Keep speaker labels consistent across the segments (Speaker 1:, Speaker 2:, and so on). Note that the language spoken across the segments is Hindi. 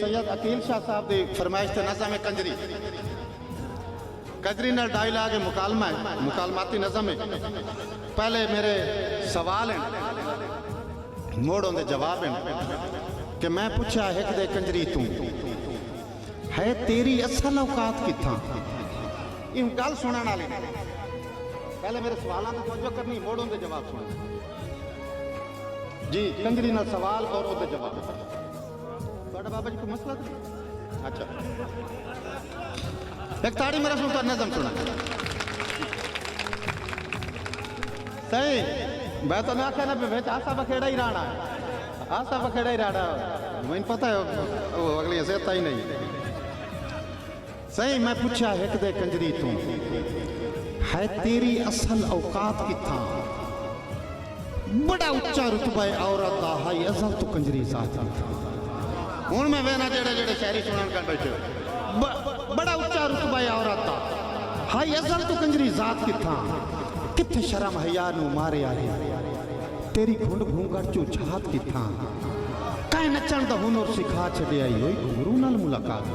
Speaker 1: सैयद अकील शाह साहब की फरमाइश से नज़म है कंजरी। कंजरी नाल डायलॉग है, मुकालमा है, मुकालमाती नज़म है। पहले मेरे सवाल हैं, मोड़ों के जवाब हैं कि मैं पूछा एक दे कंजरी तू है तेरी असल औकात किथा। इन गल सुनने वाले पहले मेरे सवालों की तवज्जो करनी, मोड़ों के जवाब सुन जी। कंजरी नाल सवाल और उसके जवाब। थोड़ा बाबा जी को मसला था? अच्छा एक ताड़ी मेरा सुनता नज़म सुना सही। मैं तो आखा ना बेच आसा बखेड़ा ही राणा, आसा बखेड़ा ही राणा, मैंने पता है वो अगली सेहता ही नहीं सही। मैं पूछा एक दे कंजरी तू है तेरी असल औकात किथा। बड़ा उच्चा रुतबा है औरत दा हाई असल तो कंजरी साथ हूँ मैं वेना जेड़े जेड़े शायरी सुनन कर बैठे बड़ा उच्चा रुतबा है औरत दा हाई असल तो कंजरी जात किथा। किथे शर्म हया नू मारे आहे तेरी घुंड घूंघट चो छात किथा। काए नचण दा हुनर सिखा छड़े आई होई गुरु नाल मुलाकात।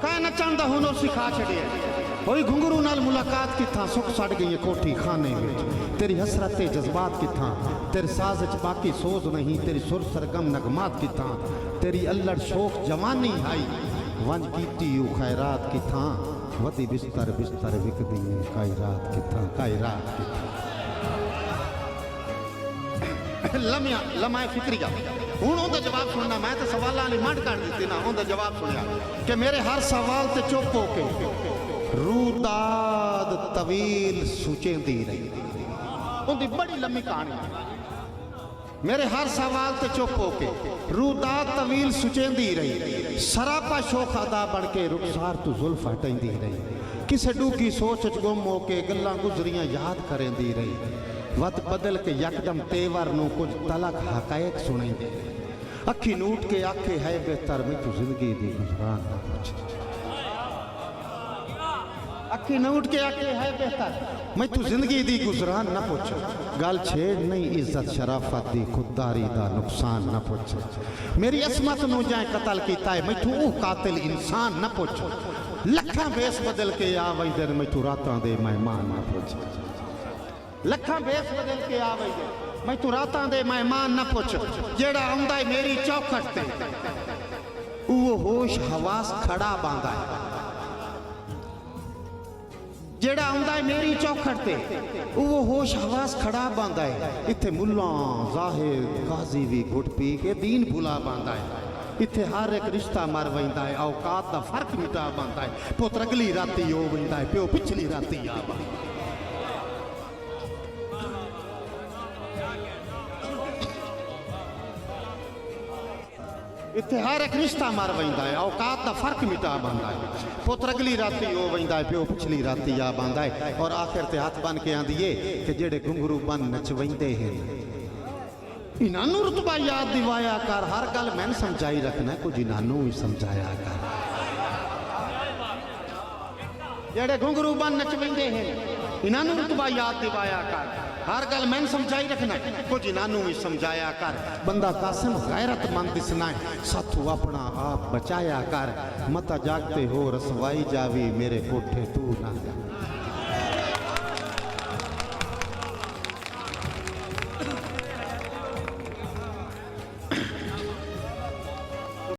Speaker 1: काए नचण दा हुनर सिखा छड़े होई घुंगरू नाल मुलाकात किथा। सुख सड़ गई कोठी खाने विच तेरी हसरत जज्बात किथा। तेरे साज च बाकी सोज नहीं तेरी सुर सरगम नगमात किथा। तेरी अल्लड़ शोक जवानी आई वंज कीती यू खैरात किथा। वती बिस्तर बिस्तर विकदी काई रात किथा, काई रात किथा। लम्या लम्हा फिक्रिया हूँ उनका जवाब सुनना। मैं तो सवालों वाली मंड कर दी ना, उनका जवाब सुनिया कि मेरे हर सवाल से चुप हो के रूदाद तवील सुचेंदी रही। उनकी बड़ी लंबी कहानी। मेरे हर सवाल से चुप हो के रूदाद तवील सुचेंदी रही। सरापा शोख अदा बन के रुखसार तू जुल्फ हटेंदी रही। किसे डूगी सोच च गुम हो के गल्लां गुजरियां याद करेंदी रही। वत बदल के यकदम तेवर नू कुछ तलक हकायक सुनेंदी। अखी नूट के आखे है बेहतर मैं तू जिंदगी दी गुजरान ना पूछ। अखी नूट के आखे है बेहतर मैं तू जिंदगी दी गुजरान ना पूछ। गल छेड़ नहीं इज्जत शराफत दी खुददारी दा नुकसान ना पूछ। मेरी असमत नू जाए कतल कीता है मैं तू कातिल इंसान ना पूछ। लखा बेस बदल के आ वैदर मैं तू रातां दे मेहमान ना पूछ। लखा बेस बदल के आ वैदर मैं तू रातां दे मेहमान ना पूछ। जेड़ा आंदा है मेरी चौखट ते वो होश हवास खड़ा बांदा है। जेड़ा आंदा है मेरी चौखट ते वो होश हवास खड़ा बांदा है। इत्थे मुल्ला जाहिर काजी भी घुट पी के दीन भुला बांदा है। इत्थे हर एक रिश्ता मर वैंदा है, औकात दा फर्क मिटा बांदा है। पुत्र अगली राती ओ वैंदा है, प्यो पिछली राती आ बांदा। इत्थे हर एक रिश्ता मर वैंदा है, औकात दा फर्क मिटा बांदा है। पुत्र अगली राती ओ वैंदा है, प्यो पिछली राती आ बांदा है। और आखिर ते हाथ बन के आंदी है कि जेड़े घुंघरू बन नचवैंदे हैं इन्हां रुतबा याद दिवाया कर। हर गल मैं समझाई रखना, कुछ इन्हां भी समझाया कर। जेड़े घुंघरू बन नचवैंदे हैं इन्हां रुतबा याद दिवाया कर। हर गल मैं समझाई रखना, कुछ इन्हां भी समझाया कर। बंदा कासिम गैरतमंद दिसना है, साथू अपना आप बचाया कर। मता जागते हो रसवाई जावी मेरे कोठे तू ना जा।